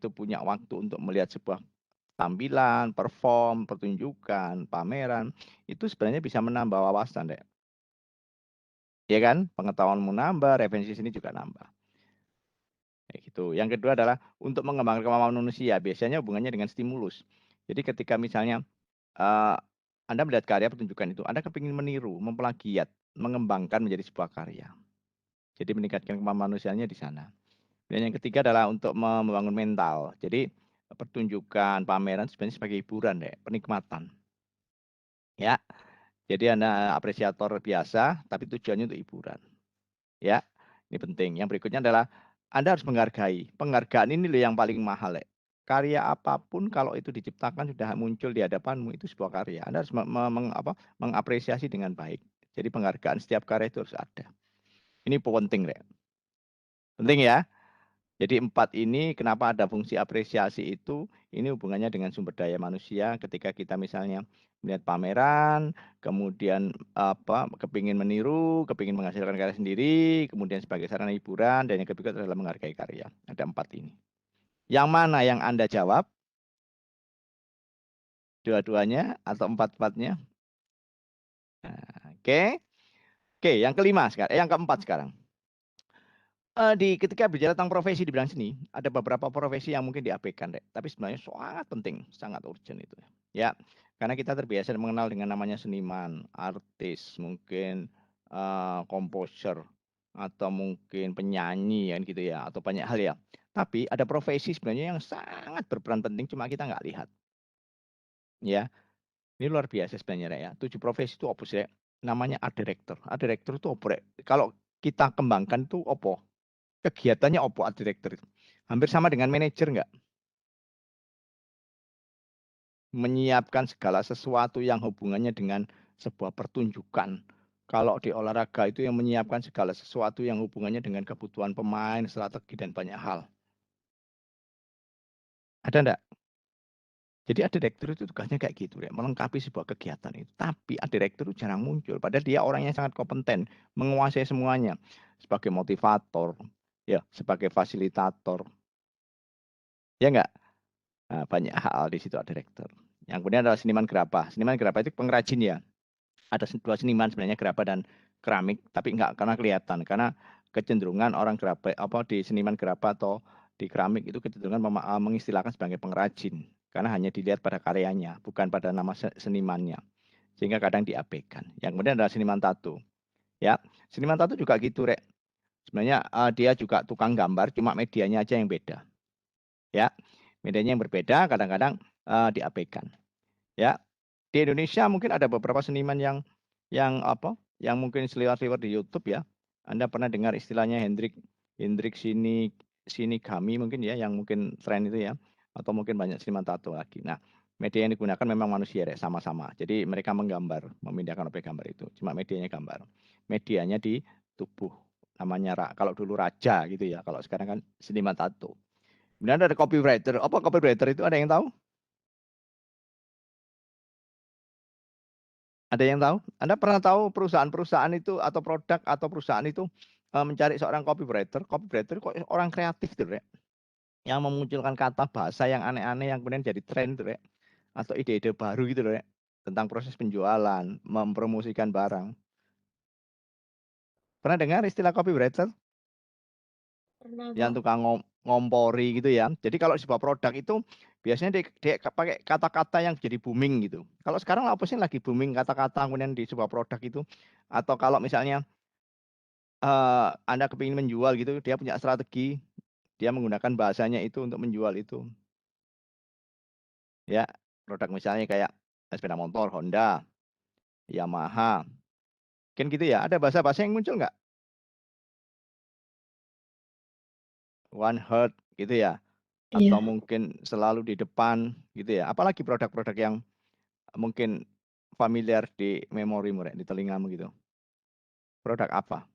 itu punya waktu untuk melihat sebuah tampilan, perform, pertunjukan, pameran, itu sebenarnya bisa menambah wawasan, Dek. Ya kan? Pengetahuanmu nambah, referensi sini juga nambah. Kayak gitu. Yang kedua adalah untuk mengembangkan kemampuan manusia, biasanya hubungannya dengan stimulus. Jadi ketika misalnya Anda melihat karya pertunjukan itu, Anda kepingin meniru, memplagiat, mengembangkan menjadi sebuah karya. Jadi meningkatkan kemampuan manusianya di sana. Dan yang ketiga adalah untuk membangun mental. Jadi pertunjukan, pameran sebenarnya sebagai hiburan, deh, penikmatan. Ya, jadi Anda apresiator biasa, tapi tujuannya untuk hiburan. Ya, ini penting. Yang berikutnya adalah Anda harus menghargai. Penghargaan ini loh yang paling mahal, ya. Karya apapun kalau itu diciptakan sudah muncul di hadapanmu itu sebuah karya. Anda harus mengapresiasi dengan baik. Jadi penghargaan setiap karya itu harus ada. Ini penting, deh. Penting ya. Jadi 4 ini kenapa ada fungsi apresiasi itu, ini hubungannya dengan sumber daya manusia ketika kita misalnya melihat pameran, kemudian kepingin meniru, kepingin menghasilkan karya sendiri, kemudian sebagai sarana hiburan, dan yang ketiga adalah menghargai karya. Ada 4 ini. Yang mana yang Anda jawab? Dua-duanya atau empat-empatnya? Nah, oke. Oke, yang kelima sekarang, yang keempat sekarang. Ketika bicara tentang profesi di bidang seni, ada beberapa profesi yang mungkin diabaikan, Dek. Tapi sebenarnya sangat penting, sangat urgent itu. Ya, karena kita terbiasa mengenal dengan namanya seniman, artis, mungkin komposer, atau mungkin penyanyi kan gitu ya, atau banyak hal ya. Tapi ada profesi sebenarnya yang sangat berperan penting, cuma kita nggak lihat. Ya, ini luar biasa sebenarnya, Dek, ya. 7 profesi itu apa sih, Dek? Namanya art director. Art director itu apa, Dek? Kalau kita kembangkan itu apa? Kegiatannya opo art director itu? Hampir sama dengan manajer nggak? Menyiapkan segala sesuatu yang hubungannya dengan sebuah pertunjukan. Kalau di olahraga itu yang menyiapkan segala sesuatu yang hubungannya dengan kebutuhan pemain, strategi, dan banyak hal. Ada enggak? Jadi art director itu tugasnya kayak gitu, ya, melengkapi sebuah kegiatan itu. Tapi art director itu jarang muncul. Padahal dia orang yang sangat kompeten, menguasai semuanya. Sebagai motivator, ya, sebagai fasilitator. Ya enggak? Nah, banyak hal di situ art director. Yang kemudian adalah seniman gerabah. Seniman gerabah itu pengrajin ya. Ada dua seniman sebenarnya, gerabah dan keramik, tapi enggak karena kelihatan. Karena kecenderungan orang gerabah di seniman gerabah atau di keramik itu kecenderungan mengistilahkan sebagai pengrajin. Karena hanya dilihat pada karyanya, bukan pada nama senimannya. Sehingga kadang diabaikan. Yang kemudian adalah seniman tato. Ya, seniman tato juga gitu, Rek. Sebenarnya dia juga tukang gambar, cuma medianya aja yang beda. Ya, medianya yang berbeda kadang-kadang diabaikan. Ya, di Indonesia mungkin ada beberapa seniman yang mungkin seliwar-seliwar di YouTube ya. Anda pernah dengar istilahnya Hendrik Sinigami mungkin ya, yang mungkin tren itu ya, atau mungkin banyak seniman tato lagi. Nah, media yang digunakan memang manusia ya, sama-sama. Jadi mereka menggambar, memindahkan objek gambar itu. Cuma medianya gambar. Medianya di tubuh. Namanya kalau dulu raja gitu ya, kalau sekarang kan seniman tato. Kemudian ada copywriter. Apa copywriter itu, ada yang tahu? Ada yang tahu? Anda pernah tahu perusahaan-perusahaan itu atau produk atau perusahaan itu mencari seorang copywriter? Copywriter kok orang kreatif tuh, Rek. Yang memunculkan kata bahasa yang aneh-aneh yang kemudian jadi tren tuh, Rek. Atau ide-ide baru gitu, Rek. Tentang proses penjualan, mempromosikan barang. Pernah dengar istilah copywriter? Pernah, Bang. Yang tukang ngompori gitu ya. Jadi kalau sebuah produk itu biasanya dia pakai kata-kata yang jadi booming gitu. Kalau sekarang apa sih lagi booming kata-kata kemudian di sebuah produk itu? Atau kalau misalnya Anda kepingin menjual gitu, dia punya strategi, dia menggunakan bahasanya itu untuk menjual itu. Ya, produk misalnya kayak sepeda motor Honda, Yamaha, kan gitu ya. Ada bahasa-bahasa yang muncul nggak? One Heart gitu ya. Atau Iya. mungkin selalu di depan gitu ya. Apalagi produk-produk yang mungkin familiar di memorimu, di telingamu gitu. Produk apa?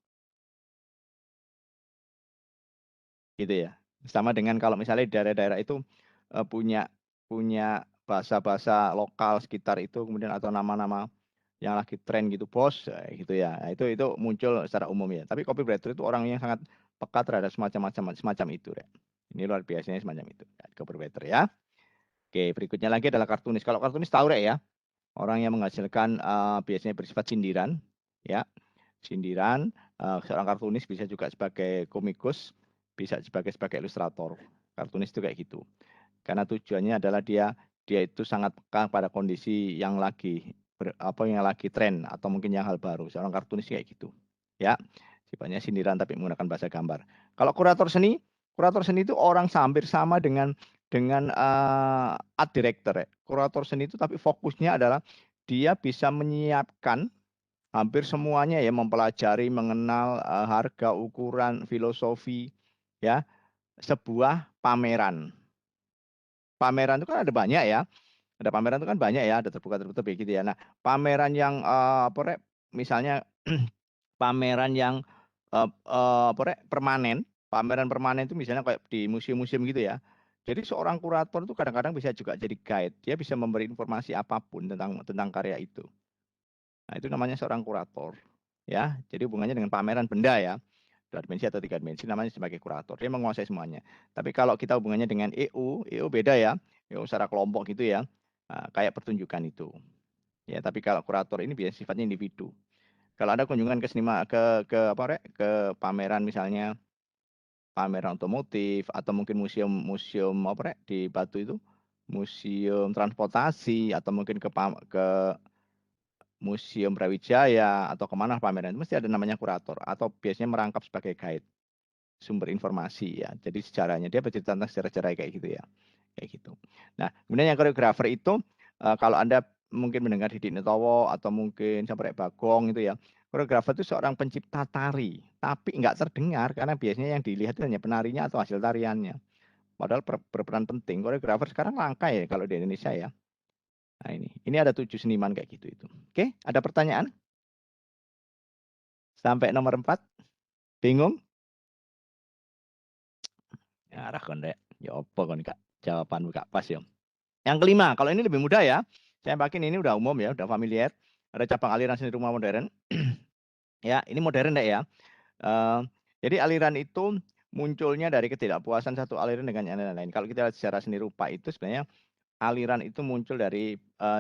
Gitu ya. Sama dengan kalau misalnya di daerah-daerah itu punya punya bahasa-bahasa lokal sekitar itu kemudian atau nama-nama yang lagi tren gitu, bos, gitu ya. Nah, itu muncul secara umum ya. Tapi copywriter itu orang yang sangat peka terhadap semacam itu, Rek. Ini luar biasanya semacam itu. Copywriter ya. Oke, berikutnya lagi adalah kartunis. Kalau kartunis tahu Rek ya, orang yang menghasilkan biasanya bersifat sindiran, ya, sindiran. Seorang kartunis bisa juga sebagai komikus, bisa sebagai ilustrator. Kartunis itu kayak gitu. Karena tujuannya adalah dia itu sangat peka pada kondisi yang lagi yang lagi tren atau mungkin yang hal baru. Seorang kartunis kayak gitu, ya, sifatnya sindiran tapi menggunakan bahasa gambar. Kalau kurator seni itu orang hampir sama dengan art director ya. Kurator seni itu tapi fokusnya adalah dia bisa menyiapkan hampir semuanya ya, mempelajari, mengenal harga, ukuran, filosofi, ya, sebuah pameran. Pameran itu kan ada banyak ya. Ada pameran itu kan banyak ya, ada terbuka tertutup ya gitu ya. Nah, pameran yang misalnya pameran yang permanen, pameran permanen itu misalnya kayak di museum-museum gitu ya. Jadi seorang kurator itu kadang-kadang bisa juga jadi guide. Dia bisa memberi informasi apapun tentang karya itu. Nah, itu namanya seorang kurator. Ya, jadi hubungannya dengan pameran benda ya. Dua dimensi atau tiga dimensi namanya sebagai kurator. Dia menguasai semuanya. Tapi kalau kita hubungannya dengan EU beda ya. EU secara kelompok gitu ya. Nah, kayak pertunjukan itu. Ya, tapi kalau kurator ini biasanya sifatnya individu. Kalau ada kunjungan ke sinema ke pameran misalnya pameran otomotif atau mungkin museum di Batu itu museum transportasi atau mungkin ke Museum Brawijaya atau kemana pameran itu mesti ada namanya kurator atau biasanya merangkap sebagai guide sumber informasi ya. Jadi sejarahnya dia bercerita tentang sejarah-sejarah kayak gitu ya. Kayak gitu. Nah, kemudian yang koreografer itu kalau Anda mungkin mendengar Didi Nitowo atau mungkin sampai Bagong itu ya. Koreografer itu seorang pencipta tari, tapi nggak terdengar karena biasanya yang dilihat itu hanya penarinya atau hasil tariannya. Padahal berperan penting. Koreografer sekarang langka ya kalau di Indonesia ya. Nah ini ada 7 seniman kayak gitu itu. Oke, ada pertanyaan? Sampai nomor 4? Bingung? Ya, arah kon rek. Ya apa kon Kak? Jawabanmu Kak pas ya. Yang kelima, kalau ini lebih mudah ya. Saya yakin ini udah umum ya, udah familiar. Ada cabang aliran seni rumah modern. Ya, ini modern deh ya. Eh, jadi aliran itu munculnya dari ketidakpuasan satu aliran dengan yang lain. Kalau kita lihat secara seni rupa itu sebenarnya aliran itu muncul dari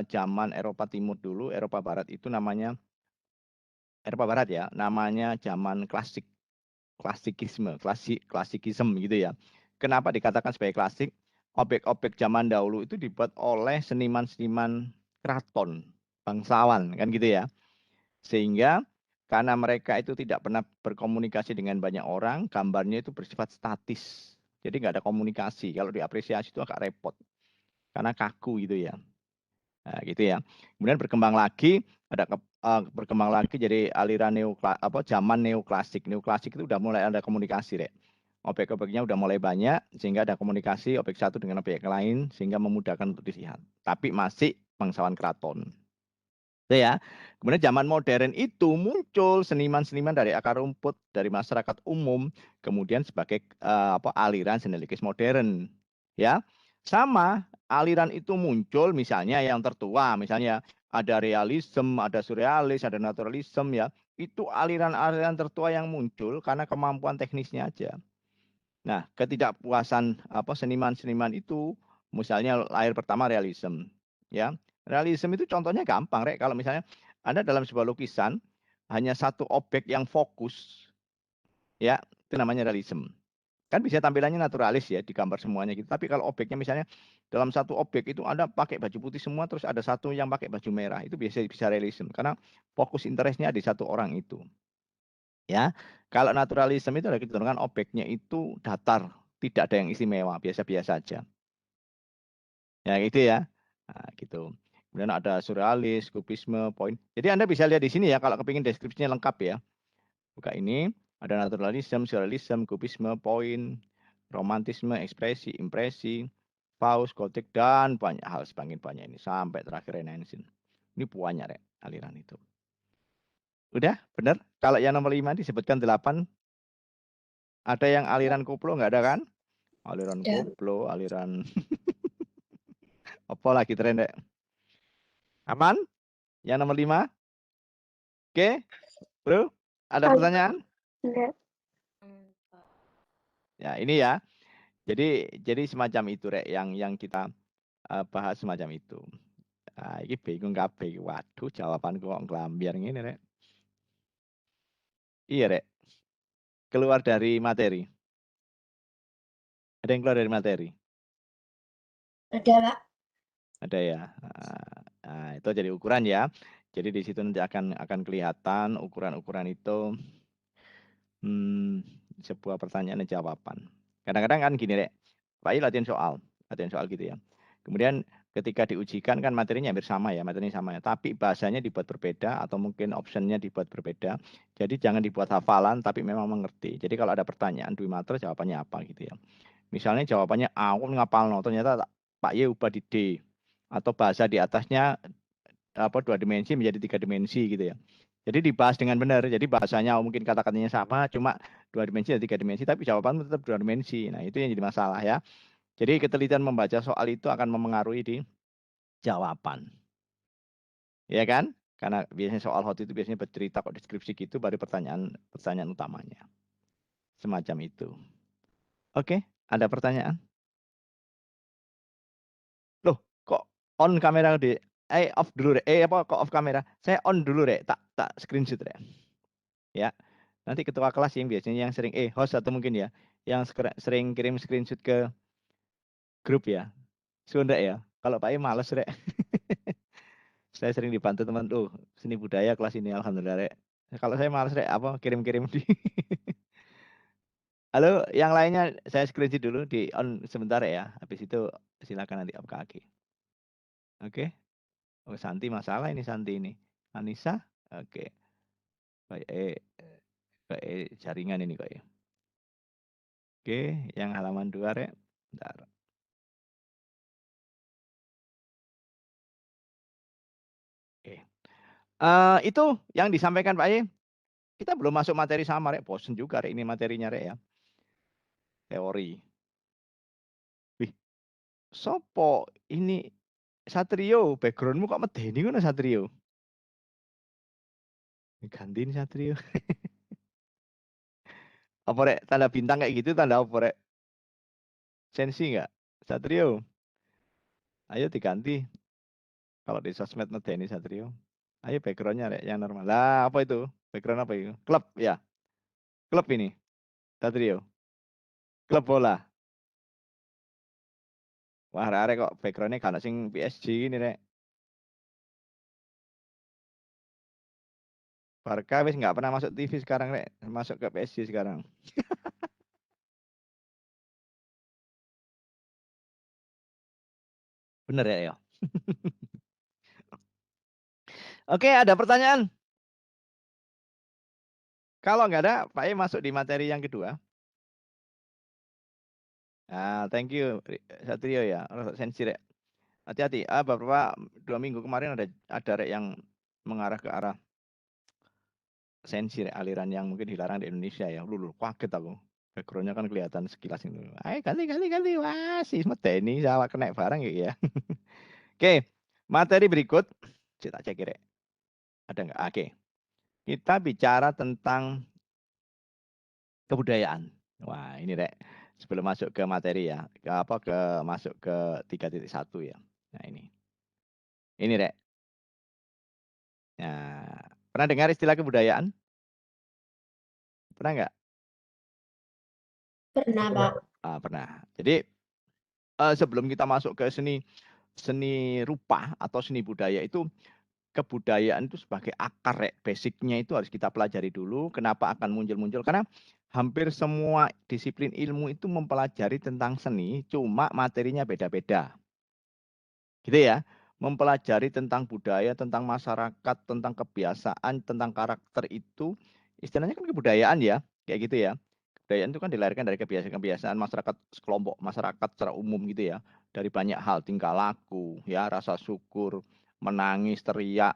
zaman Eropa Timur dulu, Eropa Barat itu namanya Eropa Barat ya, namanya zaman klasik, klasikisme gitu ya. Kenapa dikatakan sebagai klasik? Objek-objek zaman dahulu itu dibuat oleh seniman-seniman keraton, bangsawan kan gitu ya. Sehingga karena mereka itu tidak pernah berkomunikasi dengan banyak orang, gambarnya itu bersifat statis. Jadi nggak ada komunikasi. Kalau diapresiasi itu agak repot karena kaku gitu ya. Nah, gitu ya. Kemudian berkembang lagi jadi aliran zaman neoklasik. Neoklasik itu udah mulai ada komunikasi, Rek. Objek-objeknya udah mulai banyak sehingga ada komunikasi objek satu dengan objek lain sehingga memudahkan untuk dilihat. Tapi masih bangsawan keraton. Itu ya. Kemudian zaman modern itu muncul seniman-seniman dari akar rumput, dari masyarakat umum, kemudian sebagai aliran seni lukis modern. Ya, sama aliran itu muncul misalnya yang tertua, misalnya ada realisme, ada surrealis, ada naturalisme ya. Itu aliran-aliran tertua yang muncul karena kemampuan teknisnya aja. Nah, ketidakpuasan seniman-seniman itu misalnya lahir pertama realisme, ya. Realisme itu contohnya gampang, Rek. Kalau misalnya Anda dalam sebuah lukisan hanya satu objek yang fokus, ya, itu namanya realisme. Kan bisa tampilannya naturalis ya, digambar semuanya gitu. Tapi kalau objeknya misalnya dalam satu objek itu Anda pakai baju putih semua, terus ada satu yang pakai baju merah, itu bisa realisme karena fokus interestnya di satu orang itu. Ya, kalau naturalisme itu ada kecenderungan objeknya itu datar, tidak ada yang istimewa, biasa-biasa aja. Ya gitu ya. Nah, gitu. Kemudian ada surrealis, kubisme, point. Jadi Anda bisa lihat di sini ya, kalau kepingin deskripsinya lengkap ya. Buka ini, ada naturalisme, surrealisme, kubisme, point, romantisme, ekspresi, impresi, paus, gotik, dan banyak hal semakin banyak ini. Sampai terakhir Renaissance. Ini banyak ya, aliran itu. Udah, benar? Kalau yang nomor 5 disebutkan 8, ada yang aliran koplo nggak ada kan? Aliran Ya, koplo, aliran apa lagi tren dek? Aman? Yang nomor 5? Oke, bro. Ada oh, pertanyaan? enggak. Ya, ini ya. Jadi semacam itu Rek yang kita bahas semacam itu. Ah, iki bingung kabeh iki. Waduh, jawabanku kok nglambyar ngene Rek. Iya Rek, keluar dari materi. Ada yang keluar dari materi? Ada, Pak. Ada ya. Nah, itu jadi ukuran ya. Jadi di situ nanti akan kelihatan ukuran-ukuran itu hmm, sebuah pertanyaan dan jawaban. Kadang-kadang kan gini Rek, Pak I latihan soal gitu ya. Kemudian ketika diujikan kan materinya hampir sama ya, materinya sama ya. Tapi bahasanya dibuat berbeda atau mungkin optionnya dibuat berbeda. Jadi jangan dibuat hafalan tapi memang mengerti. Jadi kalau ada pertanyaan Dwi Matre jawabannya apa gitu ya. Misalnya jawabannya A, aku ngapalno, ternyata Pak Y ubah di D. Atau bahasa di atasnya apa 2 dimensi menjadi 3 dimensi gitu ya. Jadi dibahas dengan benar. Jadi bahasanya mungkin kata-katanya sama, cuma 2 dimensi dan 3 dimensi, tapi jawaban tetap 2 dimensi. Nah itu yang jadi masalah ya. Jadi ketelitian membaca soal itu akan memengaruhi di jawaban, ya kan? Karena biasanya soal hot itu biasanya bercerita kok deskripsi gitu, baru pertanyaan utamanya, semacam itu. Oke, ada pertanyaan? Loh, kok on kamera di off dulu Rek. Apa kok off kamera? Saya on dulu Rek. Tak screenshot Rek. Ya. Nanti ketua kelas yang biasanya yang sering host atau mungkin ya yang sering kirim screenshot ke grup ya. Sunda ya. Kalau Pak I males Rek. Saya sering dibantu teman tuh seni budaya kelas ini alhamdulillah Rek. Kalau saya males Rek apa kirim-kirim di Halo, yang lainnya saya screenshot dulu di on sebentar ya. Habis itu silakan nanti off kaki. Oke. Oh, Santi masalah ini Santi ini. Anissa, oke. Baik, jaringan ini kok ya. Oke, yang halaman 2 Rek. Bentar. Oke. Itu yang disampaikan Pak Ye. Kita belum masuk materi sama Rek. Bosen juga Rek ini materinya Rek ya. Teori. Wih, sopo ini Satrio, backgroundmu kok medeni ngono Satrio? Gantiin Satrio. Apa Rek? Tanda bintang kayak gitu tanda apa Rek? Sensi nggak? Satrio, ayo diganti. Kalau di sosmed medeni Satrio. Ayo backgroundnya Rek yang normal. Lah apa itu? Background apa itu? Klub ya. Klub ini. Satrio. Klub bola. Wah, arek kok backgroundnya kan sing PSG ini Rek. Barca wis nggak pernah masuk TV sekarang Rek. Masuk ke PSG sekarang. Bener ya, ya. Oke, ada pertanyaan? Kalau nggak ada, Pak E masuk di materi yang kedua. Nah, thank you Satrio ya. Sensi Rek. Hati-hati. Beberapa 2 minggu kemarin ada Rek yang mengarah ke arah sensi Rek, aliran yang mungkin dilarang di Indonesia ya. Lulu, kaget aku. Backgroundnya kan kelihatan sekilas itu. Ayo ganti. Wah, si medeni sama kena barang ya. Oke, materi berikut. Kita cek Rek. Ada nggak? Oke. Kita bicara tentang kebudayaan. Wah, ini Rek, sebelum masuk ke materi ya, masuk ke 3.1 ya. Nah, ini. Ini Rek. Nah, pernah dengar istilah kebudayaan? Pernah nggak? Pernah, Pak. Pernah. Jadi sebelum kita masuk ke seni seni rupa atau seni budaya itu kebudayaan itu sebagai akar Rek. Basicnya itu harus kita pelajari dulu. Kenapa akan muncul-muncul? Karena hampir semua disiplin ilmu itu mempelajari tentang seni, cuma materinya beda-beda. Gitu ya. Mempelajari tentang budaya, tentang masyarakat, tentang kebiasaan, tentang karakter itu istilahnya kan kebudayaan ya, kayak gitu ya. Kebudayaan itu kan dilahirkan dari kebiasaan-kebiasaan masyarakat sekelompok masyarakat secara umum gitu ya. Dari banyak hal, tingkah laku, ya, rasa syukur, menangis, teriak,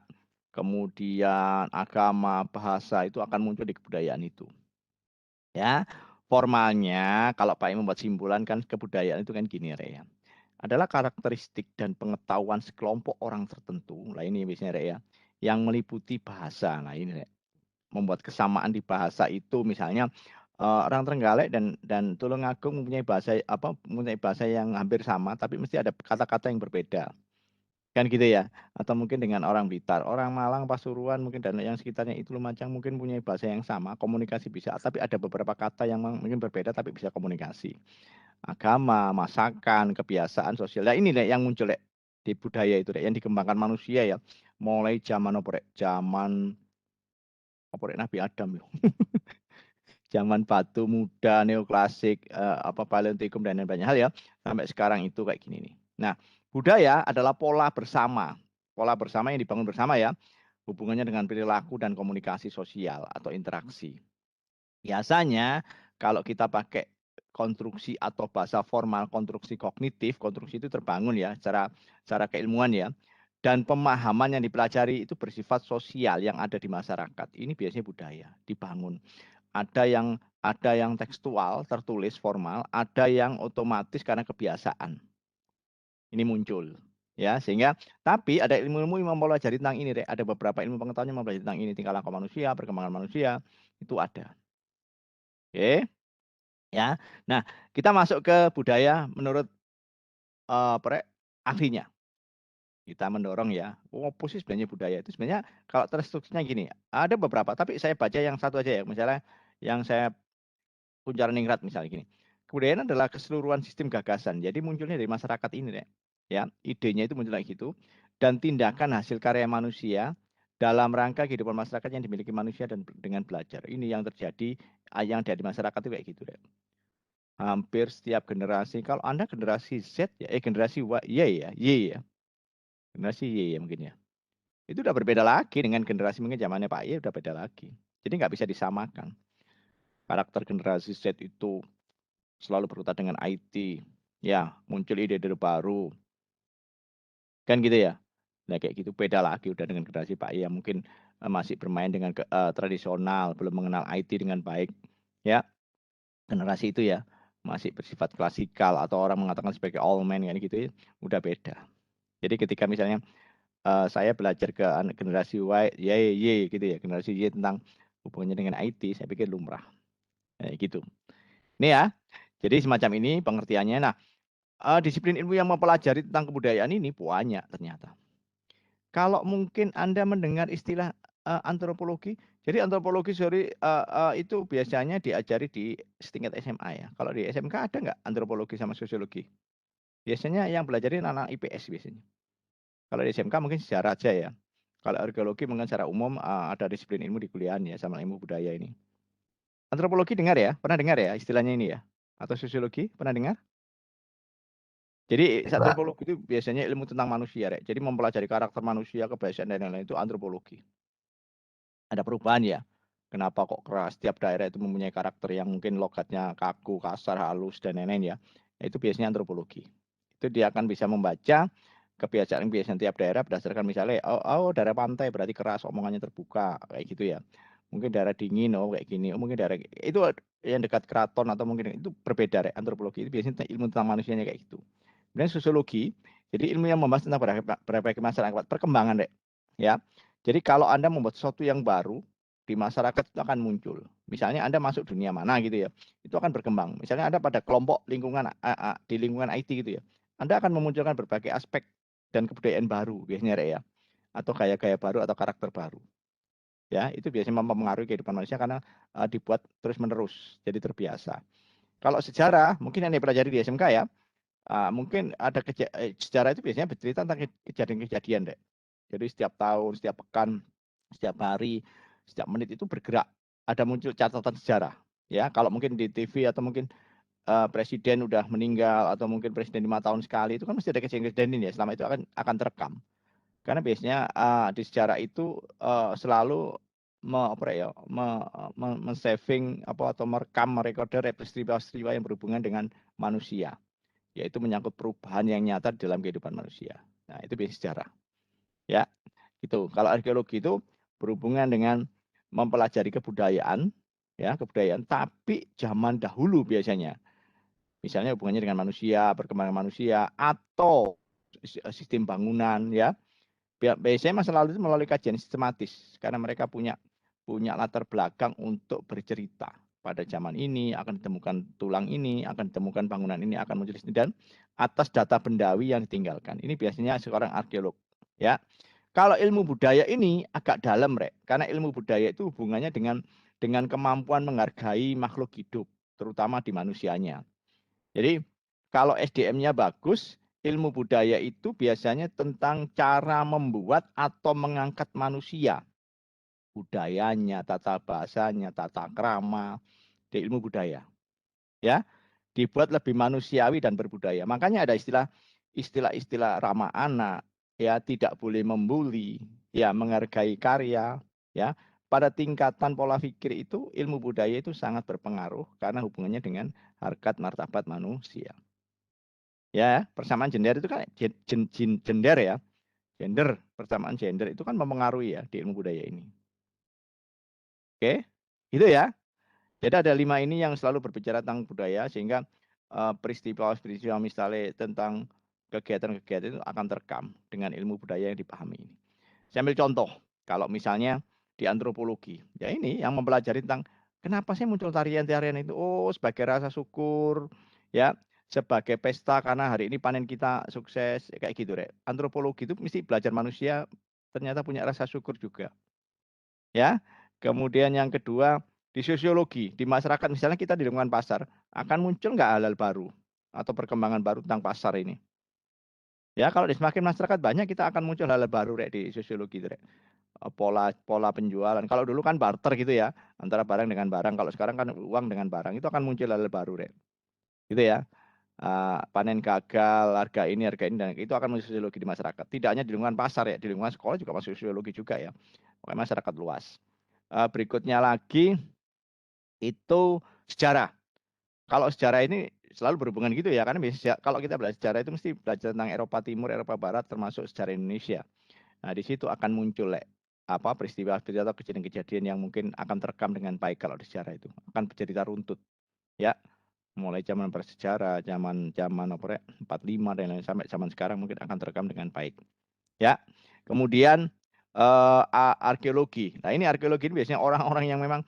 kemudian agama, bahasa itu akan muncul di kebudayaan itu. Ya, formalnya kalau Pak Im membuat simpulan kan kebudayaan itu kan gini ya adalah karakteristik dan pengetahuan sekelompok orang tertentu. Lah ini biasanya Rek ya, yang meliputi bahasa. Nah ini Rek, membuat kesamaan di bahasa itu misalnya orang Trenggalek dan Tulungagung mempunyai bahasa yang hampir sama, tapi mesti ada kata-kata yang berbeda. Kan gitu ya? Atau mungkin dengan orang Blitar, orang Malang, Pasuruan mungkin dan yang sekitarnya itu Lumajang mungkin punya bahasa yang sama, komunikasi bisa, tapi ada beberapa kata yang mungkin berbeda tapi bisa komunikasi. Agama, masakan, kebiasaan sosial. Nah, ini yang muncul di budaya itu yang dikembangkan manusia ya. Mulai zaman Nabi Adam ya. Zaman batu muda, neoklasik, paleontitikum dan banyak hal ya. Sampai sekarang itu kayak gini nih. Nah, budaya adalah pola bersama. Pola bersama yang dibangun bersama ya. Hubungannya dengan perilaku dan komunikasi sosial atau interaksi. Biasanya kalau kita pakai konstruksi atau bahasa formal, konstruksi kognitif, konstruksi itu terbangun ya secara keilmuan ya. Dan pemahaman yang dipelajari itu bersifat sosial yang ada di masyarakat. Ini biasanya budaya dibangun. Ada yang tekstual, tertulis formal, ada yang otomatis karena kebiasaan. Ini muncul. Ya, sehingga tapi ada ilmu-ilmu yang mempelajari tentang ini, Rek. Ada beberapa ilmu pengetahuan yang mempelajari tentang ini, tingkah laku manusia, perkembangan manusia, itu ada. Oke, ya. Nah, kita masuk ke budaya menurut ahlinya. Kita mendorong ya. Apa sih sebenarnya budaya itu sebenarnya kalau terstrukturnya gini, ada beberapa, tapi saya baca yang satu aja ya. Misalnya yang saya Kunchara Ningrat misalnya gini. Kebudayaan adalah keseluruhan sistem gagasan. Jadi munculnya dari masyarakat ini, Rek. Ya, idenya itu muncul kayak gitu dan tindakan hasil karya manusia dalam rangka kehidupan masyarakat yang dimiliki manusia dan dengan belajar. Ini yang terjadi yang dari masyarakat itu kayak gitu, Rek. Hampir setiap generasi. Kalau Anda generasi Z ya, generasi Y ya, Y ya. Generasi Y ya mungkin ya. Itu udah berbeda lagi dengan generasi mungkin zamannya Pak Y udah beda lagi. Jadi nggak bisa disamakan. Karakter generasi Z itu selalu berkutat dengan IT. Ya, muncul ide-ide baru. Kan gitu ya. Nah, kayak gitu beda lagi udah dengan generasi Pak Y yang mungkin masih bermain dengan tradisional, belum mengenal IT dengan baik. Ya, generasi itu ya masih bersifat klasikal atau orang mengatakan sebagai all man kan gitu ya, udah beda. Jadi ketika misalnya saya belajar ke generasi Y gitu ya, generasi Y tentang hubungannya dengan IT, saya pikir lumrah. Kayak gitu. Ini ya. Jadi semacam ini pengertiannya. Nah, disiplin ilmu yang mempelajari tentang kebudayaan ini banyak ternyata. Kalau mungkin Anda mendengar istilah antropologi, jadi antropologi itu biasanya diajari di setingkat SMA ya. Kalau di SMK ada nggak antropologi sama sosiologi? Biasanya yang belajarin anak IPS biasanya. Kalau di SMK mungkin sejarah aja ya. Kalau arkeologi mungkin secara umum ada disiplin ilmu di kuliahan ya sama ilmu budaya ini. Antropologi dengar ya? Pernah dengar ya istilahnya ini ya? Atau sosiologi pernah dengar? Jadi Pak. antropologi itu biasanya ilmu tentang manusia, Rek. Jadi mempelajari karakter manusia, kebiasaan dan lain-lain itu antropologi. Ada perubahan ya. Kenapa kok keras? Setiap daerah itu mempunyai karakter yang mungkin logatnya kaku, kasar, halus dan lain-lain ya. Itu biasanya antropologi. Itu dia akan bisa membaca kebiasaan tiap daerah berdasarkan misalnya daerah pantai berarti keras, omongannya terbuka kayak gitu ya. Mungkin daerah dingin kayak gini. Mungkin daerah itu yang dekat keraton atau mungkin itu berbeda, Rek. Antropologi itu biasanya ilmu tentang manusianya kayak gitu. Kemudian sosiologi, jadi ilmu yang membahas tentang berbagai masyarakat, perkembangan, Dek. Ya. Jadi kalau Anda membuat sesuatu yang baru, di masyarakat itu akan muncul. Misalnya Anda masuk dunia mana gitu ya, itu akan berkembang. Misalnya Anda pada kelompok lingkungan di lingkungan IT gitu ya, Anda akan memunculkan berbagai aspek dan kebudayaan baru biasanya, Rek, ya. Atau gaya-gaya baru atau karakter baru. Ya, itu biasanya mempengaruhi kehidupan manusia karena dibuat terus-menerus, jadi terbiasa. Kalau sejarah, mungkin yang dipelajari di SMK ya, mungkin ada sejarah itu biasanya bercerita tentang kejadian-kejadian, Dek. Jadi setiap tahun, setiap pekan, setiap hari, setiap menit itu bergerak. Ada muncul catatan sejarah. Ya, kalau mungkin di TV atau mungkin presiden udah meninggal atau mungkin presiden 5 tahun sekali itu kan mesti ada kejadian-kejadian ini ya. Selama itu akan terekam. Karena biasanya di sejarah itu selalu saving atau merekam, merekorder peristiwa-peristiwa yang berhubungan dengan manusia, yaitu menyangkut perubahan yang nyata dalam kehidupan manusia. Nah, itu biasanya sejarah. Ya, gitu. Kalau arkeologi itu berhubungan dengan mempelajari kebudayaan, ya, kebudayaan, tapi zaman dahulu biasanya. Misalnya hubungannya dengan manusia, perkembangan manusia, atau sistem bangunan, ya. Biasanya masa lalu itu melalui kajian sistematis, karena mereka punya latar belakang untuk bercerita. pada zaman ini, akan ditemukan tulang ini, akan ditemukan bangunan ini, akan muncul di sini, dan atas data bendawi yang ditinggalkan. Ini biasanya seorang arkeolog. Ya, kalau ilmu budaya ini agak dalam, Rek, karena ilmu budaya itu hubungannya dengan kemampuan menghargai makhluk hidup, terutama di manusianya. Jadi kalau SDM-nya bagus, ilmu budaya itu biasanya tentang cara membuat atau mengangkat manusia, budayanya, tata bahasanya, tata krama, di ilmu budaya. Ya, dibuat lebih manusiawi dan berbudaya. Makanya ada istilah-istilah ramah anak, ya, tidak boleh membuli, ya, menghargai karya, ya. Pada tingkatan pola pikir itu ilmu budaya itu sangat berpengaruh karena hubungannya dengan harkat martabat manusia. Ya, persamaan gender itu kan gender ya. Gender, persamaan gender itu kan mempengaruhi ya di ilmu budaya ini. Oke, itu ya. Jadi ada 5 ini yang selalu berbicara tentang budaya sehingga peristiwa-peristiwa misalnya tentang kegiatan-kegiatan itu akan terekam dengan ilmu budaya yang dipahami ini. Saya ambil contoh, kalau misalnya di antropologi, ya ini yang mempelajari tentang kenapa sih muncul tarian-tarian itu? Oh, sebagai rasa syukur, ya, sebagai pesta karena hari ini panen kita sukses, kayak gitu, Rek. Antropologi itu mesti belajar manusia ternyata punya rasa syukur juga, ya. Kemudian yang kedua, di sosiologi, di masyarakat misalnya kita di lingkungan pasar, akan muncul nggak hal-hal baru atau perkembangan baru tentang pasar ini? Ya, kalau di semakin masyarakat banyak, kita akan muncul hal-hal baru, Rek, di sosiologi itu, Rek. Pola pola penjualan. Kalau dulu kan barter gitu ya, antara barang dengan barang. Kalau sekarang kan uang dengan barang, itu akan muncul hal baru, Rek. Gitu ya. Panen gagal, harga ini, dan itu akan masuk sosiologi di masyarakat. Tidak hanya di lingkungan pasar ya, di lingkungan sekolah juga masuk sosiologi juga ya. Pokoknya masyarakat luas. Berikutnya lagi itu sejarah. Kalau sejarah ini selalu berhubungan gitu ya, karena kalau kita belajar sejarah itu mesti belajar tentang Eropa Timur, Eropa Barat, termasuk sejarah Indonesia. Nah, di situ akan muncul apa peristiwa-peristiwa atau kejadian-kejadian yang mungkin akan terekam dengan baik kalau di sejarah itu akan bercerita runtut, ya, mulai zaman prasejarah, zaman apa ya, 45 dan lain sampai zaman sekarang mungkin akan terekam dengan baik, ya. Kemudian arkeologi. Nah, ini arkeologi ini biasanya orang-orang yang memang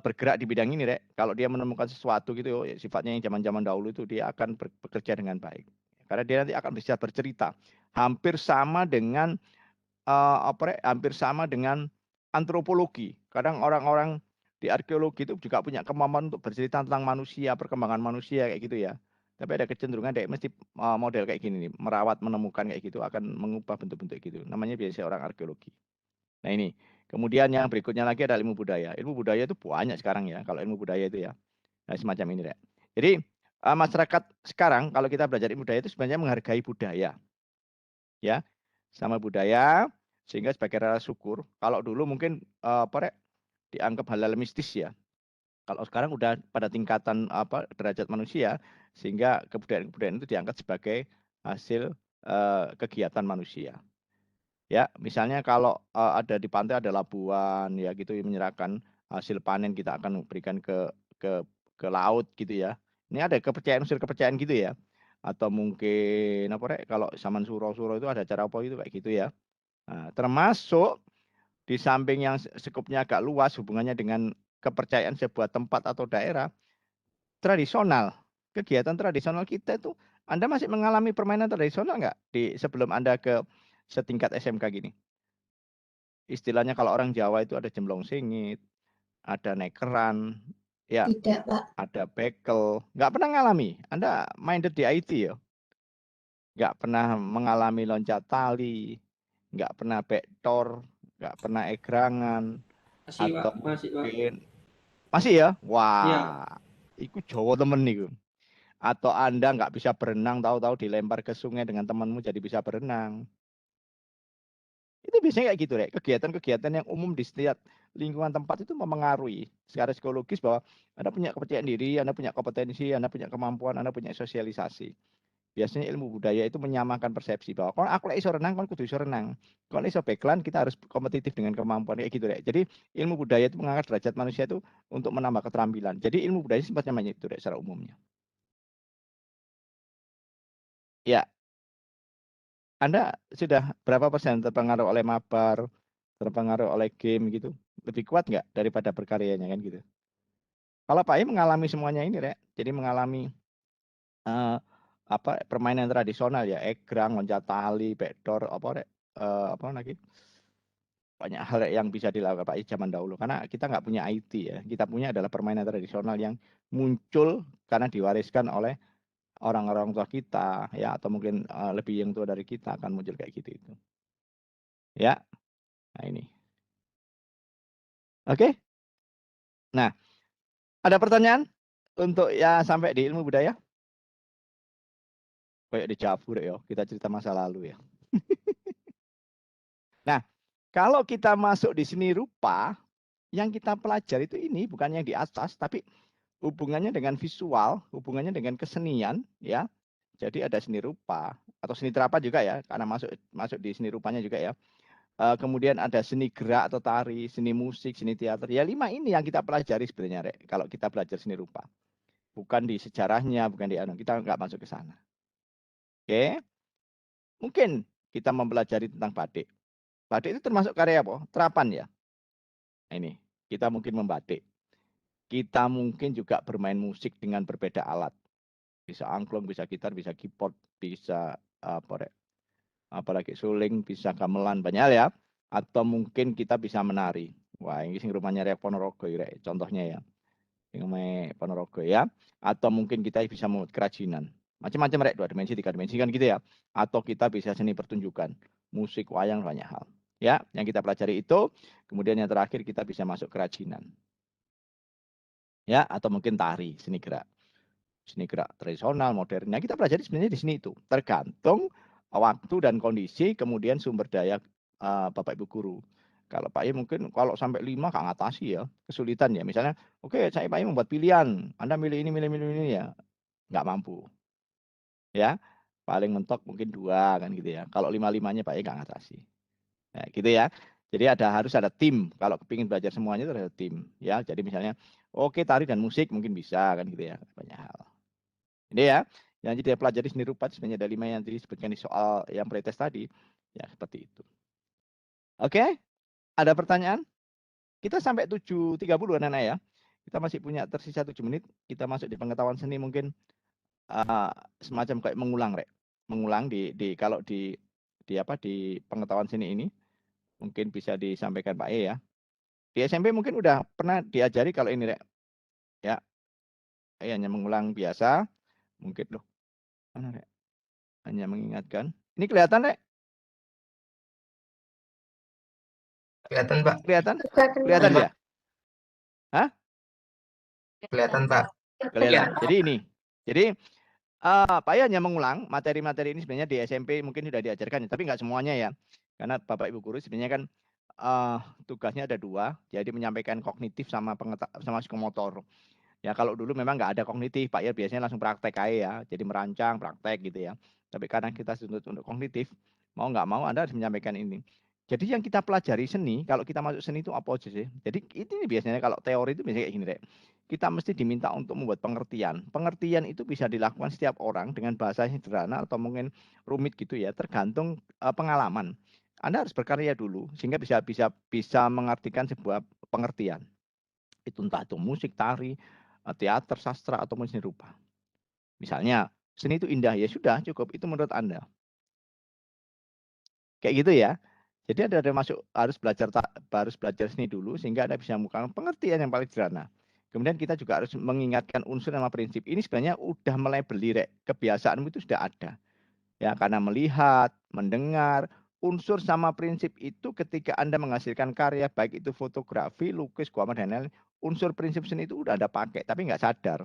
bergerak di bidang ini, Rek. Kalau dia menemukan sesuatu gitu, ya, sifatnya yang zaman-zaman dahulu itu dia akan bekerja dengan baik. Karena dia nanti akan bisa bercerita hampir sama dengan hampir sama dengan antropologi. Kadang orang-orang di arkeologi itu juga punya kemampuan untuk bercerita tentang manusia, perkembangan manusia kayak gitu ya. Tapi ada kecenderungan deh mesti model kayak gini nih, merawat, menemukan kayak gitu akan mengubah bentuk-bentuk gitu. Namanya biasanya orang arkeologi. Nah ini, kemudian yang berikutnya lagi ada ilmu budaya. Ilmu budaya itu banyak sekarang ya, kalau ilmu budaya itu ya. Nah, semacam ini deh. Jadi masyarakat sekarang kalau kita belajar ilmu budaya itu sebenarnya menghargai budaya, ya, sama budaya sehingga sebagai rasa syukur. Kalau dulu mungkin apa, Rek, dianggap halal mistis ya. Kalau sekarang udah pada tingkatan apa derajat manusia sehingga kebudayaan-kebudayaan itu diangkat sebagai hasil kegiatan manusia. Ya, misalnya kalau ada di pantai ada labuan ya gitu menyerahkan hasil panen kita akan berikan ke ke laut gitu ya. Ini ada kepercayaan unsur kepercayaan gitu ya. Atau mungkin apa, Rek, kalau zaman suro-suro itu ada cara apa itu kayak gitu ya. Nah, termasuk di samping yang sekupnya agak luas hubungannya dengan kepercayaan sebuah tempat atau daerah, tradisional. Kegiatan tradisional kita itu, Anda masih mengalami permainan tradisional nggak di sebelum Anda ke setingkat SMK gini? Istilahnya kalau orang Jawa itu ada jemblong singit, ada nekeran, ya, Tidak, Pak. ada bekel. Nggak pernah ngalami? Anda minded di IT ya? Nggak pernah mengalami loncat tali, nggak pernah backdoor, nggak pernah egrangan, Masih Pak, atau masih Pak. mungkin masih ya? Ya, Wah, itu Jawa temen nih. Atau Anda nggak bisa berenang, tahu-tahu dilempar ke sungai dengan temanmu jadi bisa berenang. Itu biasanya kayak gitu, Rek. Kegiatan-kegiatan yang umum di setiap lingkungan tempat itu memengaruhi secara psikologis bahwa Anda punya kepercayaan diri, Anda punya kompetensi, Anda punya kemampuan, Anda punya sosialisasi. Biasanya ilmu budaya itu menyamakan persepsi bahwa kalau aku iso renang, kan kudu iso renang. Kalau iso backland, kita harus kompetitif dengan kemampuan kayak gitu, Rek. Jadi ilmu budaya itu mengangkat derajat manusia itu untuk menambah keterampilan. Jadi ilmu budaya sifatnya itu, Rek, secara umumnya. Ya, Anda sudah berapa persen terpengaruh oleh mabar, terpengaruh oleh game gitu? Lebih kuat nggak daripada berkaryanya kan gitu? Kalau Pak I mengalami semuanya ini, Rek. Jadi mengalami permainan tradisional ya, egrang, loncat tali, backdoor, apa lagi? Banyak hal yang bisa dilakukan Pak I zaman dahulu. Karena kita nggak punya IT ya. Kita punya adalah permainan tradisional yang muncul karena diwariskan oleh orang-orang tua kita ya, atau mungkin lebih yang tua dari kita akan muncul kayak gitu itu. Ya, nah ini. Oke. Nah, ada pertanyaan untuk ya sampai di ilmu budaya? Kayak dijawab ya, kita cerita masa lalu ya. Nah, kalau kita masuk di seni rupa, yang kita pelajari itu ini bukan yang di atas, tapi hubungannya dengan visual, hubungannya dengan kesenian, ya. Jadi ada seni rupa atau seni terapan juga ya, karena masuk masuk di seni rupanya juga ya. Kemudian ada seni gerak atau tari, seni musik, seni teater. Ya 5 ini yang kita pelajari sebenarnya, Rek. Kalau kita belajar seni rupa, bukan di sejarahnya, bukan di anu. Kita nggak masuk ke sana. Oke, mungkin kita mempelajari tentang batik. Batik itu termasuk karya apa? Terapan ya. Nah, ini kita mungkin membatik. Kita mungkin juga bermain musik dengan berbeda alat. Bisa angklung, bisa gitar, bisa keyboard, bisa apalagi suling, bisa gamelan, banyak hal ya. Atau mungkin kita bisa menari. Wah, ini sing rumahnya Rek Ponorogo ya, contohnya ya. Yang Ponorogo ya. Atau mungkin kita bisa membuat kerajinan. Macam-macam Rek, 2 dimensi, 3 dimensi kan gitu ya. Atau kita bisa seni pertunjukan, musik, wayang, banyak hal. Ya, yang kita pelajari itu, kemudian yang terakhir kita bisa masuk kerajinan. Ya, atau mungkin tari, seni gerak. Seni gerak tradisional, modern. Nah, kita pelajari sebenarnya di sini itu. Tergantung waktu dan kondisi, kemudian sumber daya Bapak Ibu guru. Kalau Pak I mungkin kalau sampai 5 Kak ngatasi ya, kesulitan ya. Misalnya, oke, saya Pak I membuat pilihan, Anda milih milih ini ya, nggak mampu. Ya, paling mentok mungkin 2 kan gitu ya. Kalau 5-5-nya Pak I nggak ngatasi. Nah, gitu ya. Jadi harus ada tim. Kalau kepingin belajar semuanya itu ada tim. Ya, jadi misalnya, oke tari dan musik mungkin bisa kan gitu ya. Banyak hal. Ini ya, yang jadi pelajari seni rupa sebenarnya ada 5 yang disebutkan di soal yang pretest tadi. Ya, seperti itu. Oke, ada pertanyaan? Kita sampai 7.30 anak-anak ya. Kita masih punya tersisa 7 menit. Kita masuk di pengetahuan seni mungkin semacam kayak mengulang, Rek. Mengulang kalau di pengetahuan seni ini mungkin bisa disampaikan Pak E ya. Di SMP mungkin udah pernah diajari kalau ini, Rek. Ya, hanya mengulang biasa. Mungkin loh, mana, Rek? Hanya mengingatkan. Ini kelihatan, Rek? Kelihatan, Pak. Kelihatan? Kelihatan, Pak. Kelihatan Pak. ya? Hah? Kelihatan, Pak. Kelihatan. Ya. Jadi ini. Jadi Pak I hanya mengulang materi-materi ini sebenarnya di SMP mungkin sudah diajarkan, tapi nggak semuanya ya. Karena Bapak Ibu guru sebenarnya kan tugasnya ada 2, jadi menyampaikan kognitif sama psikomotor. Ya kalau dulu memang nggak ada kognitif, Pak I biasanya langsung praktek aja ya, jadi merancang, praktek gitu ya. Tapi karena kita tuntut untuk kognitif, mau nggak mau Anda harus menyampaikan ini. Jadi yang kita pelajari seni, kalau kita masuk seni itu apa aja sih? Jadi ini biasanya kalau teori itu biasanya kayak gini, Rek. Kita mesti diminta untuk membuat pengertian. Pengertian itu bisa dilakukan setiap orang dengan bahasa yang sederhana atau mungkin rumit gitu ya, tergantung pengalaman. Anda harus berkarya dulu sehingga bisa mengartikan sebuah pengertian. Itu entah itu musik, tari, teater, sastra atau seni rupa. Misalnya, seni itu indah ya sudah cukup itu menurut Anda. Kayak gitu ya. Jadi ada masuk harus belajar seni dulu sehingga Anda bisa menggunakan pengertian yang paling sederhana. Kemudian kita juga harus mengingatkan unsur sama prinsip. Ini sebenarnya udah mulai beli, Rek. Kebiasaanmu itu sudah ada. Ya, karena melihat, mendengar, unsur sama prinsip itu ketika Anda menghasilkan karya, baik itu fotografi, lukis, gambar, dan lain-lain, unsur prinsip seni itu udah Anda pakai, tapi nggak sadar.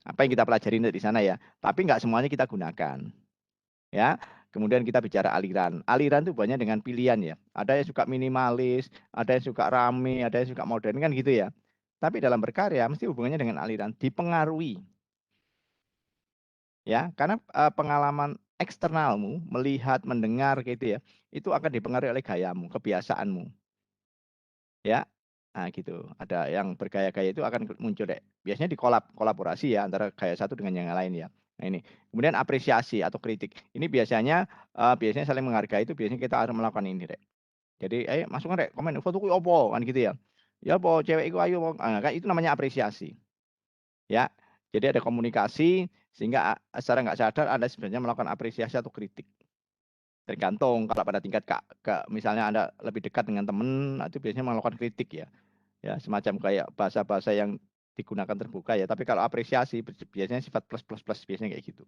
Apa yang kita pelajari di sana ya. Tapi nggak semuanya kita gunakan. Ya, kemudian kita bicara aliran. Aliran itu banyak dengan pilihan ya. Ada yang suka minimalis, ada yang suka rame, ada yang suka modern kan gitu ya. Tapi dalam berkarya mesti hubungannya dengan aliran, dipengaruhi ya, karena pengalaman eksternalmu melihat, mendengar gitu ya, itu akan dipengaruhi oleh gayamu, kebiasaanmu ya. Nah gitu, ada yang bergaya-gaya itu akan muncul deh. Biasanya kolaborasi ya antara gaya satu dengan yang lain ya. Nah ini, kemudian apresiasi atau kritik. Ini biasanya saling menghargai itu biasanya kita harus melakukan ini deh. Jadi, masukkan deh komen fotoku opo kan gitu ya. Ya apa cewek itu ayo, nah, kan itu namanya apresiasi. Ya, jadi ada komunikasi sehingga secara nggak sadar Anda sebenarnya melakukan apresiasi atau kritik. Tergantung kalau pada tingkat misalnya Anda lebih dekat dengan teman, itu biasanya melakukan kritik ya. Ya, semacam kayak bahasa-bahasa yang digunakan terbuka ya. Tapi kalau apresiasi biasanya sifat plus plus plus biasanya kayak gitu.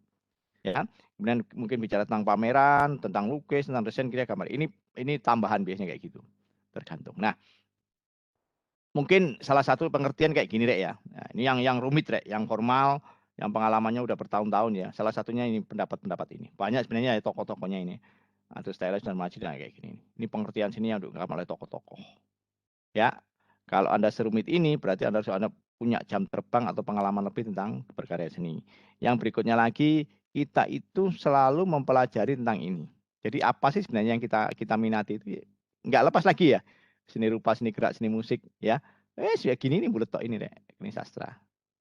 Ya, kemudian mungkin bicara tentang pameran, tentang lukis, tentang desain, kira gambar. Ini tambahan biasanya kayak gitu. Tergantung. Nah, mungkin salah satu pengertian kayak gini Rek ya. Nah, ini yang rumit Rek, yang formal, yang pengalamannya udah bertahun-tahun ya. Salah satunya ini pendapat-pendapat ini. Banyak sebenarnya ya tokoh-tokohnya ini. Atau stylist dan macam kayak gini. Ini pengertian sini yang diungkapkan oleh tokoh-tokoh. Ya, kalau Anda serumit ini berarti Anda punya jam terbang atau pengalaman lebih tentang berkarya seni. Yang berikutnya lagi, kita itu selalu mempelajari tentang ini. Jadi apa sih sebenarnya yang kita minati itu? Nggak lepas lagi ya. Seni rupa, seni gerak, seni musik ya. Sudah gini nih bulet tok ini deh, ini sastra.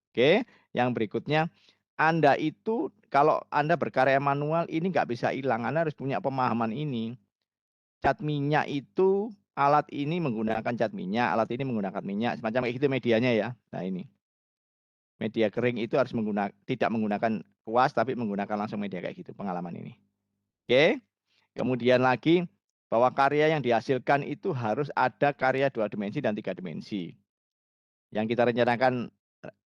Oke, yang berikutnya Anda itu kalau Anda berkarya manual ini nggak bisa hilang. Anda harus punya pemahaman ini. Cat minyak itu alat ini menggunakan cat minyak, alat ini menggunakan minyak, semacam kayak gitu medianya ya. Nah ini media kering itu harus tidak menggunakan kuas tapi menggunakan langsung media kayak gitu pengalaman ini. Oke. Kemudian lagi bahwa karya yang dihasilkan itu harus ada karya 2 dimensi dan 3 dimensi. Yang kita rencanakan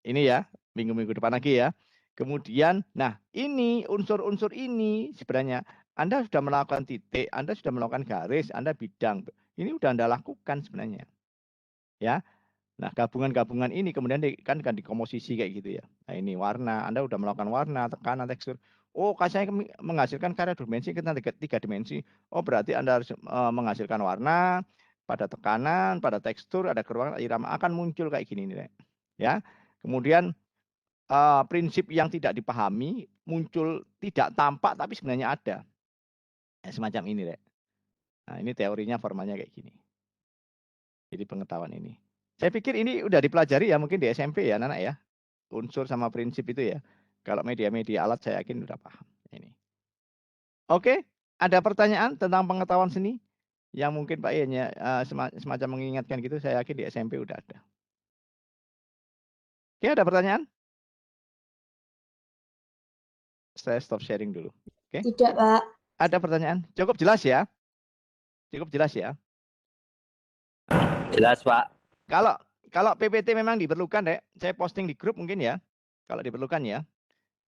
ini ya, minggu-minggu depan lagi ya. Kemudian, nah ini unsur-unsur ini sebenarnya Anda sudah melakukan titik, Anda sudah melakukan garis, Anda bidang. Ini sudah Anda lakukan sebenarnya. Ya. Nah, gabungan-gabungan ini kemudian kan dikomposisi kayak gitu ya. Nah, ini warna, Anda sudah melakukan warna, tekanan, tekstur. Oh, saya menghasilkan karya dimensi kita 3 dimensi. Oh, berarti Anda harus menghasilkan warna, pada tekanan, pada tekstur, ada keruangan, irama akan muncul kayak gini nih. Ya. Kemudian prinsip yang tidak dipahami muncul tidak tampak tapi sebenarnya ada. Ya, semacam ini, Rek. Nah, ini teorinya formalnya kayak gini. Jadi pengetahuan ini. Saya pikir ini udah dipelajari ya mungkin di SMP ya, anak ya. Unsur sama prinsip itu ya. Kalau media-media alat saya yakin udah paham ini. Oke, ada pertanyaan tentang pengetahuan seni yang mungkin Pak Ian ya semacam mengingatkan gitu, saya yakin di SMP udah ada. Oke, ada pertanyaan? Saya stop sharing dulu. Oke. Tidak, Pak. Ada pertanyaan? Cukup jelas ya? Cukup jelas ya? Jelas, Pak. Kalau PPT memang diperlukan, Rek, saya posting di grup mungkin ya. Kalau diperlukan ya.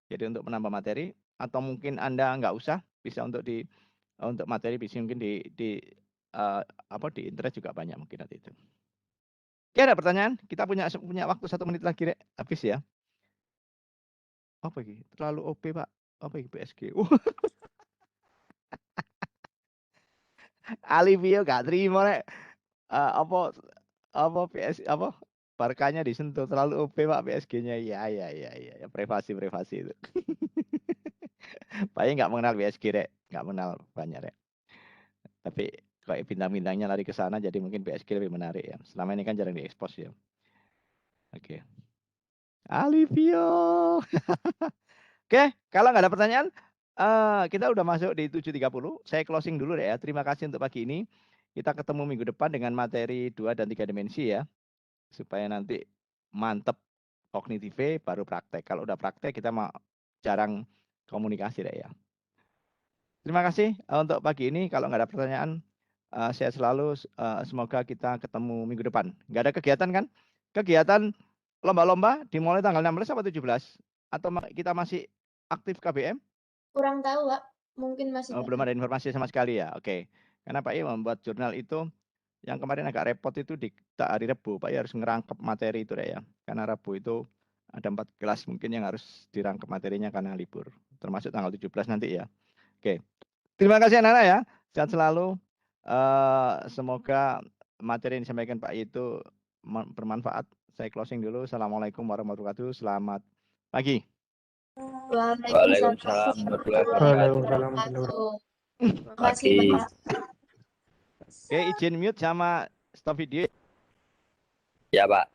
Jadi untuk menambah materi atau mungkin Anda nggak usah, bisa untuk materi bisa mungkin di internet juga banyak mungkin nanti itu. Oke, ada pertanyaan? Kita punya waktu 1 menit lagi, Rek. Habis ya. Apa ini? Terlalu OP, Pak. Apa ini PSG? Alivio gak terima, Rek. Apa Barkanya disentuh terlalu OP Pak PSG-nya. Ya privasi itu. Pak nggak mengenal PSG Rek, nggak mengenal banyak Rek. Tapi kayak bintang-bintangnya lari ke sana jadi mungkin PSG lebih menarik ya. Selama ini kan jarang diekspos ya. Oke. Alivio. Oke, kalau nggak ada pertanyaan kita udah masuk di 7.30. Saya closing dulu deh ya. Terima kasih untuk pagi ini. Kita ketemu minggu depan dengan materi 2 dan 3 dimensi ya. Supaya nanti mantep kognitifnya baru praktek. Kalau udah praktek kita jarang komunikasi deh ya. Terima kasih untuk pagi ini. Kalau nggak ada pertanyaan, sehat selalu. Semoga kita ketemu minggu depan. Nggak ada kegiatan kan? Kegiatan lomba-lomba dimulai tanggal 16 atau 17? Atau kita masih aktif KBM? Kurang tahu, Pak. Mungkin masih belum ada informasi sama sekali ya. Oke. Karena Pak I membuat jurnal itu yang kemarin agak repot itu di hari Rabu, Pak I harus ngerangkep materi itu ya. Karena Rabu itu ada 4 kelas mungkin yang harus dirangkep materinya karena libur. Termasuk tanggal 17 nanti ya. Oke. Terima kasih anak-anak ya. Sehat selalu. Semoga materi yang disampaikan Pak I itu bermanfaat. Saya closing dulu. Assalamualaikum warahmatullahi wabarakatuh. Selamat pagi. Waalaikumsalam warahmatullahi wabarakatuh. Terima kasih, Pak. Oke, izin mute sama stop video. Ya, Pak.